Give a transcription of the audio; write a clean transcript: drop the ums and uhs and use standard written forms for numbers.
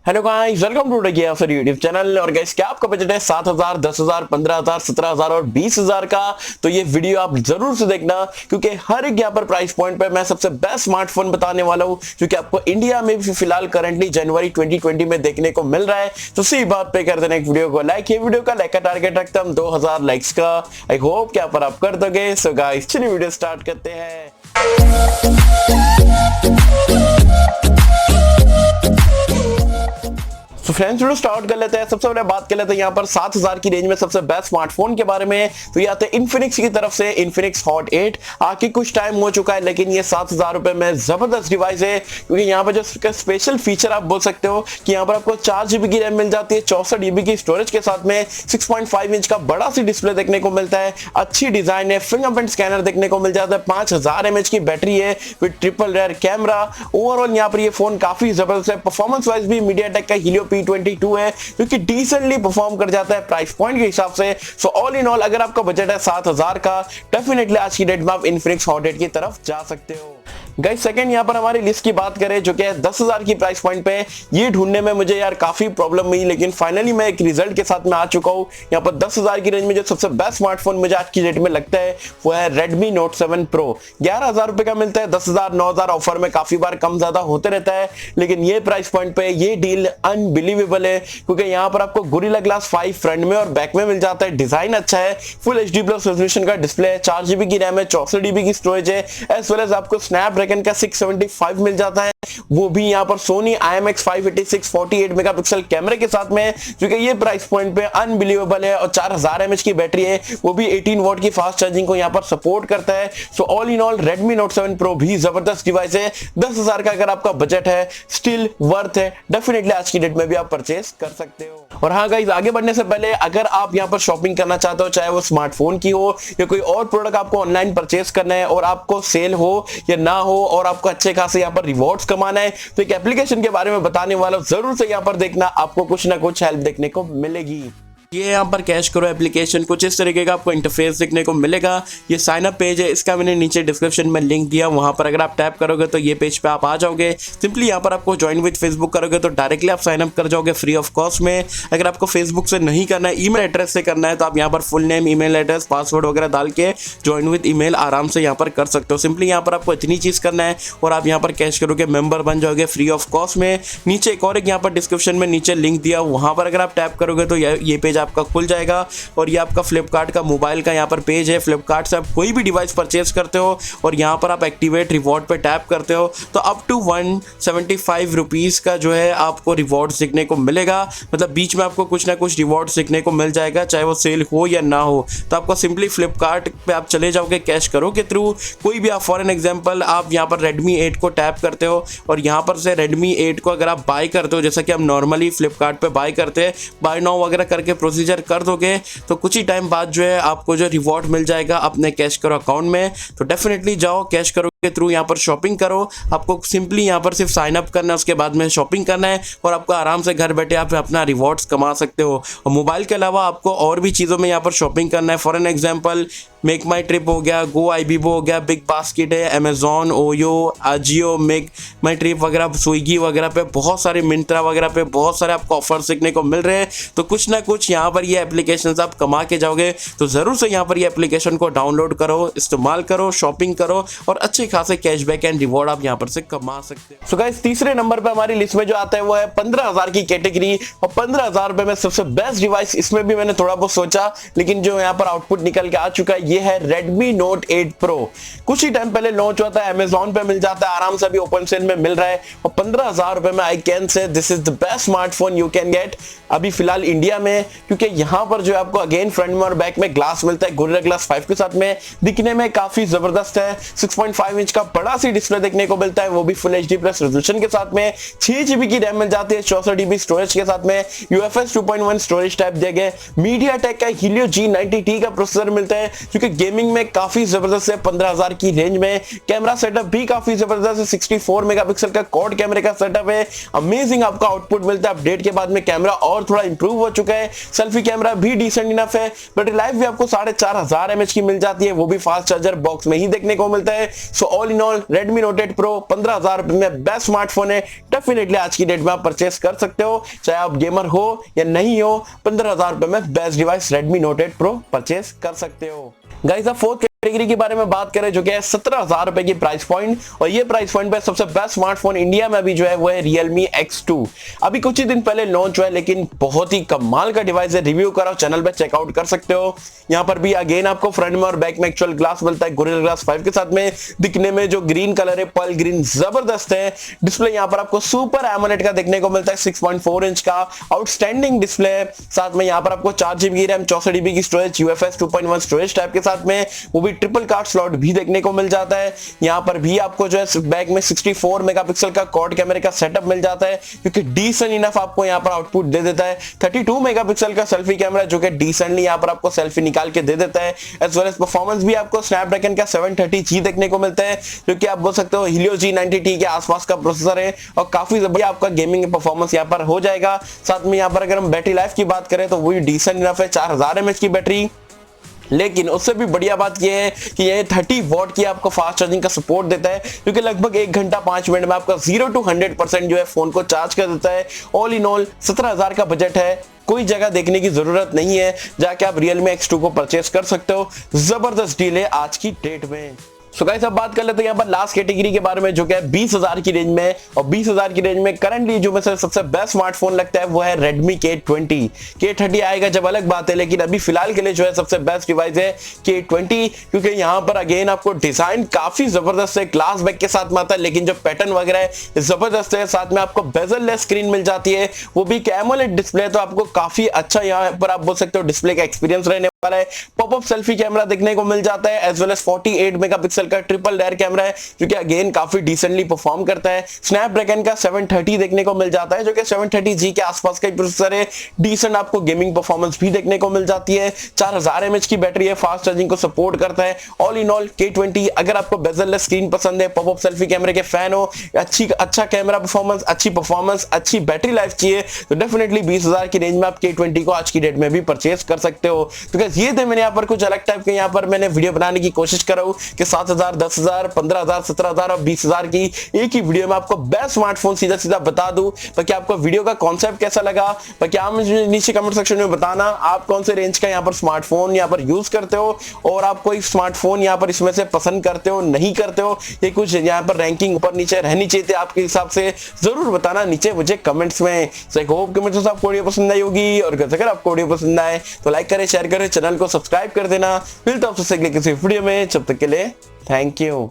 Hello guys, welcome to techie Yasar YouTube channel. और guys, क्या आपका बजट है 7,000, 10,000, 15,000, 17,000 और 20,000 का? तो ये वीडियो आप जरूर से देखना, क्योंकि हर एक यहाँ पर प्राइस पॉइंट पे मैं सबसे बेस्ट स्मार्टफोन बताने वाला हूँ, क्योंकि आपको इंडिया में भी फिलहाल करंटली जनवरी 2020 में देखने को मिल रहा है। तो सी बात पे कर देना एक वीडियो को लाइक। ये वीडियो का लाइक का टारगेट रखता हूँ 2,000 लाइक्स का। आई होप क्या पर आप कर दोगे। सो गाइस, चलिए वीडियो स्टार्ट करते हैं। तो फ्रेंड्स, वीडियो स्टार्ट कर लेते हैं। सबसे पहले बात कर लेते हैं यहाँ पर 7,000 की रेंज में सबसे बेस्ट स्मार्टफोन के बारे में। तो ये आते हैं इन्फिनिक्स की तरफ से इन्फिनिक्स हॉट 8। आके कुछ टाइम हो चुका है, लेकिन ये 7,000 रुपए में जबरदस्त डिवाइस है, क्योंकि यहाँ पर जो स्पेशल फीचर आप बोल सकते हो कि यहाँ पर आपको 4 GB की रैम मिल जाती है, 64 GB की स्टोरेज के साथ में 6.5 इंच का बड़ा सी डिस्प्ले देखने को मिलता है। अच्छी डिजाइन है, फिंगरप्रिंट स्कैनर देखने को मिल जाता है, 5000 mAh की बैटरी है with triple rare camera. Overall यहाँ पर ये फोन काफी जबरदस्त है। परफॉर्मेंस वाइज भी मीडियाटेक का हीलियो P22 है, जो कि डिसेंटली परफॉर्म कर जाता है प्राइस पॉइंट के हिसाब से। सो ऑल इन ऑल, अगर आपका बजट है 7,000 का, डेफिनेटली आज की डेट में आप इन्फिनिक्स हॉट 8 की तरफ जा सकते हो। गाइस, सेकंड यहाँ पर हमारी लिस्ट की बात करें, जो कि है 10,000 की प्राइस पॉइंट पे। ये ढूंढने में मुझे यार काफी प्रॉब्लम हुई, लेकिन फाइनली मैं एक रिजल्ट के साथ में आ चुका हूँ। यहाँ पर 10,000 की रेंज में जो सबसे बेस्ट स्मार्टफोन मुझे आज की डेट में लगता है, वो है Redmi Note 7 Pro। 11,000 रुपए का मिलता है। 10,000 9,000 ऑफर में काफी बार कम ज्यादा होते रहता है, लेकिन ये प्राइस पॉइंट पे ये डील अनबिलीवेबल है, क्योंकि यहाँ पर आपको गोरिल्ला ग्लास 5 फ्रंट में और बैक में मिल जाता है। डिजाइन अच्छा है, फुल HD+ रेजोल्यूशन का डिस्प्ले है, 4 GB की रैम है, 64 GB की स्टोरेज है, एज वेल एज आपको स्नैपड्रैगन का 675 मिल जाता है, वो भी यहाँ पर सोनी IMX 586 48 मेगापिक्सल कैमरे के साथ में, जो कि ये प्राइस पॉइंट पे अनबिलीवेबल है। और 4000 mAh की बैटरी है, वो भी 18 वॉट की फास्ट चार्जिंग को यहाँ पर सपोर्ट करता है। So all in all, Redmi Note 7 Pro भी जबरदस्त डिवाइस है। 10,000 का अगर आपका बजट है, स्टिल वर्थ है। डेफिनेटली आज की डेट में भी आप परचेस कर सकते हो। और हाँ गाइस, आगे बढ़ने से पहले अगर आप यहाँ पर शॉपिंग करना चाहते हो, चाहे वो स्मार्टफोन की हो या कोई और प्रोडक्ट आपको ऑनलाइन परचेस करना है, और आपको सेल हो या ना हो, और आपको अच्छे खासे यहाँ पर रिवॉर्ड्स कमाना है, तो एक एप्लीकेशन के बारे में बताने वाला हूं। जरूर से यहाँ पर देखना, आपको कुछ ना कुछ हेल्प देखने को मिलेगी। ये यहाँ पर कैश करो एप्लीकेशन कुछ इस तरीके का आपको इंटरफेस देखने को मिलेगा। ये साइन अप पेज है, इसका मैंने नीचे डिस्क्रिप्शन में लिंक दिया, वहां पर अगर आप टैप करोगे तो ये पेज पे आप आ जाओगे। सिंपली यहाँ पर आपको ज्वाइन विद फेसबुक करोगे तो डायरेक्टली आप साइन अप कर जाओगे फ्री ऑफ कॉस्ट में। अगर आपको फेसबुक से नहीं करना है, ईमेल एड्रेस से करना है, तो आप यहाँ पर full name, email address, password वगैरह डाल के ज्वाइन विद ईमेल आराम से यहाँ पर कर सकते हो। सिंपली यहाँ पर आपको इतनी चीज करना है और आप यहाँ पर कैश करोगे, मेंबर बन जाओगे फ्री ऑफ कॉस्ट में। नीचे एक और यहाँ पर डिस्क्रिप्शन में नीचे लिंक दिया, वहां पर अगर आप टैप करोगे तो ये पेज आपका खुल जाएगा। और ये आपका फ्लिपकार्ट का मोबाइल का यहाँ पर पेज है। फ्लिपकार्ट से आप कोई भी डिवाइस परचेस करते हो और यहाँ पर आप एक्टिवेट रिवॉर्ड पे टैप करते हो, तो अप टू 175 रुपीज का जो है आपको रिवॉर्ड्स देखने को मिलेगा। मतलब बीच में आपको कुछ ना कुछ रिवॉर्ड्स देखने को मिल जाएगा, चाहे वो सेल हो या ना हो। तो आपको सिंपली फ्लिपकार्ट पे आप चले जाओगे कैश करो के थ्रू। कोई भी आप फॉर एन एग्जाम्पल आप यहाँ पर Redmi 8 को टैप करते हो, और यहाँ पर से Redmi 8 को अगर आप बाय करते हो, जैसा कि हम नॉर्मली फ्लिपकार्ट पे बाय करते हैं, बाय नाउ वगैरह करके प्रोसीजर कर दोगे, तो कुछ ही टाइम बाद जो है आपको जो रिवॉर्ड मिल जाएगा अपने कैश करो अकाउंट में। तो डेफिनेटली जाओ, कैश करो के थ्रू यहाँ पर शॉपिंग करो। आपको सिंपली यहाँ पर सिर्फ साइन अप करना है, उसके बाद में शॉपिंग करना है, और आपको आराम से घर बैठे आप अपना रिवॉर्ड्स कमा सकते हो। और मोबाइल के अलावा आपको और भी चीज़ों में यहाँ पर शॉपिंग करना है। For an example, make my trip हो गया, गो आईबीबो हो गया, बिग बास्केट है, अमेजॉन, ओयो, अजियो, मेक माई ट्रिप वगैरह, स्विगी वगैरह पे बहुत सारे, मिंत्रा वगैरह पे बहुत सारे आपको ऑफर्स देखने को मिल रहे हैं। तो कुछ ना कुछ यहाँ पर ये एप्लीकेशन आप कमा के जाओगे। तो जरूर से यहाँ पर ये एप्लीकेशन को डाउनलोड करो, इस्तेमाल करो, शॉपिंग करो, और अच्छे खासे कैशबैक एंड रिवॉर्ड आप यहाँ पर से कमा सकते हैं। सो गाइस, तीसरे नंबर पे हमारी लिस्ट में जो आता है वो है 15,000 की कैटेगरी। और 15,000 रुपए में सबसे बेस्ट डिवाइस, इसमें भी मैंने थोड़ा बहुत सोचा, लेकिन जो यहाँ पर आउटपुट निकल के आ चुका है, ये है Redmi Note 8 Pro। कुछ ही टाइम पहले लॉन्च हुआ था, अमेजॉन पे मिल जाता है आराम से, अभी ओपन सेल में मिल रहा है। और 15,000 रुपए में I can say this is the best smartphone you can get अभी फिलहाल इंडिया में, क्योंकि यहाँ पर जो है आपको अगेन फ्रंट में और बैक में ग्लास मिलता है, गोरिल्ला ग्लास 5 के साथ में। दिखने में काफी जबरदस्त है। 6.5 इंच का बड़ा सी डिस्प्ले देखने को मिलता है, वो भी फुल HD+ रेजोल्यूशन के साथ में। 6 GB की रैम मिल जाती है, 64 GB स्टोरेज के साथ में। UFS 2.1 स्टोरेज टाइप दिए गए। मीडियाटेक का हीलियो G90T का प्रोसेसर मिलता है, जो कि गेमिंग में काफी जबरदस्त है। 15,000 की रेंज में कैमरा सेटअप भी काफी जबरदस्त है। 64 मेगापिक्सल का क्वाड कैमरे का सेटअप है। अमेजिंग आपका आउटपुट मिलता है। अपडेट के बाद में कैमरा और थोड़ा इंप्रूव हो चुका है। सेल्फी कैमरा भी डिसेंट इनफ है। बैटरी लाइफ भी आपको 4,500 mAh की मिल जाती है, वो भी फास्ट चार्जर बॉक्स में ही देखने को मिलता है। So all in all Redmi Note 8 Pro 15,000 रुपए में बेस्ट स्मार्टफोन है। डेफिनेटली आज की डेट में आप परचेस कर सकते हो, चाहे आप गेमर हो या नहीं हो। 15,000 रुपए में best device Redmi Note 8 Pro purchase कर सकते हो। गाइस अब फोर्थ कैटेगरी के बारे में बात करें जो कि है 17,000 रुपए की प्राइस पॉइंट, और ये प्राइस पॉइंट पे सबसे बेस्ट स्मार्टफोन इंडिया में अभी जो है वो है Realme X2। अभी कुछ ही दिन पहले लॉन्च हुआ है, लेकिन बहुत ही कमाल का डिवाइस है। रिव्यू कराओ, चैनल पे चेकआउट कर सकते हो। यहाँ पर भी अगेन आपको फ्रंट में और बैक में एक्चुअल ग्लास मिलता है गोरिल्ला ग्लास 5 के साथ में। दिखने में जो ग्रीन कलर है पर्ल ग्रीन जबरदस्त है। डिस्प्ले यहाँ पर आपको सुपर एमोलेड का देखने को मिलता है, 6.4 इंच का आउटस्टैंडिंग डिस्प्ले है। साथ में यहाँ पर आपको 4GB की रैम, 64GB की स्टोरेज, UFS 2.1 स्टोरेज टाइप के साथ में, वो भी ट्रिपल कार्ड स्लॉट भी देखने को मिल जाता है। यहाँ पर भी आपको जो है बैक में 64 मेगापिक्सल का क्वाड कैमरे का सेटअप मिल जाता है, क्योंकि डिसेंट इनफ आपको यहाँ पर आउटपुट दे देता है। 32 मेगापिक्सल का सेल्फी कैमरा जो कि डिसेंटली यहाँ पर आपको सेल्फी निकाल के दे देता है। एज वेल एज परफॉर्मेंस भी आपको स्नैपड्रैगन का 730G देखने को मिलता है, जो कि आप बोल सकते हो Helio G90T के आसपास का प्रोसेसर है, और काफी बढ़िया आपका गेमिंग परफॉर्मेंस यहाँ पर हो जाएगा। साथ में यहाँ पर अगर हम बैटरी लाइफ की बात करें तो वही डिसेंट इनफ है, 4000 mAh की बैटरी। लेकिन उससे भी बढ़िया बात यह है कि ये 30 वॉट की आपको फास्ट चार्जिंग का सपोर्ट देता है, क्योंकि लगभग 1 घंटा 5 मिनट में आपका 0 to 100% जो है फोन को चार्ज कर देता है। ऑल इन ऑल 17,000 का बजट है, कोई जगह देखने की जरूरत नहीं है, जाके आप Realme X2 को परचेस कर सकते हो। जबरदस्त डील है आज की डेट में। सो गाइस अब बात कर लेते हैं यहाँ पर लास्ट कैटेगरी के बारे में, जो कि है 20,000 की रेंज में। और 20,000 की रेंज में करंटली जो मुझे सबसे बेस्ट स्मार्टफोन लगता है वो है Redmi K20। K30 आएगा जब अलग बात है, लेकिन अभी फिलहाल के लिए जो है सबसे बेस्ट डिवाइस है K20, क्योंकि यहाँ पर अगेन आपको डिजाइन काफी जबरदस्त है, ग्लास बैक के साथ में आता है, लेकिन जो पैटर्न वगैरह है जबरदस्त है। साथ में आपको बेजल लेस स्क्रीन मिल जाती है, वो भी एमोलेड डिस्प्ले, तो आपको काफी अच्छा यहाँ पर आप बोल सकते हो डिस्प्ले का एक्सपीरियंस रहने वाला है। पॉपअप सेल्फी कैमरा देखने को मिल जाता है, एज वेल एज 48 मेगापिक्सल का ट्रिपल लेयर कैमरा है, जो कि अगेन काफी डिसेंटली परफॉर्म करता है। स्नैपड्रैगन का 730 देखने को मिल जाता है, जो कि 730G के आसपास का प्रोसेसर है। डिसेंट आपको गेमिंग परफॉर्मेंस भी देखने को मिल जाती है। 4000 mAh की बैटरी है, फास्ट चार्जिंग को सपोर्ट करता है। ऑल इन ऑल K20, अगर आपको बेजल लेस स्क्रीन पसंद है, पॉपअप सेल्फी कैमरे के फैन हो, अच्छा कैमरा परफॉर्मेंस, अच्छी बैटरी लाइफ चाहिए, तो डेफिनेटली 20,000 की रेंज में आप K20 को आज की डेट में भी परचेस कर सकते हो। तो गाइस ये थे मैंने यहाँ पर कुछ अलग टाइप के यहाँ पर मैंने वीडियो बनाने की कोशिश कर रहा हूँ कि 7,000, 10,000, 15,000, 17,000 और 20,000 की एक ही वीडियो में आपको बेस्ट स्मार्टफोन सीधा सीधा बता दूं। बाकी आपको वीडियो का कॉन्सेप्ट कैसा लगा, बाकी आप मुझे नीचे कमेंट सेक्शन में बताना आप कौन से रेंज का यहाँ पर स्मार्टफोन यहाँ पर यूज करते हो, और आप कोई स्मार्टफोन यहाँ पर इसमें से पसंद करते हो नहीं करते हो, ये कुछ यहाँ पर रैंकिंग ऊपर नीचे रहनी चाहिए थे आपके हिसाब से, जरूर बताना नीचे मुझे कमेंट्स में। होप कि मुझे आपको वीडियो पसंद आई होगी, और अगर आपको वीडियो पसंद आए तो लाइक करें, शेयर करें, चैनल को सब्सक्राइब कर देना। मिलता हूं आपसे अगले किसी वीडियो में, जब तक के लिए थैंक यू।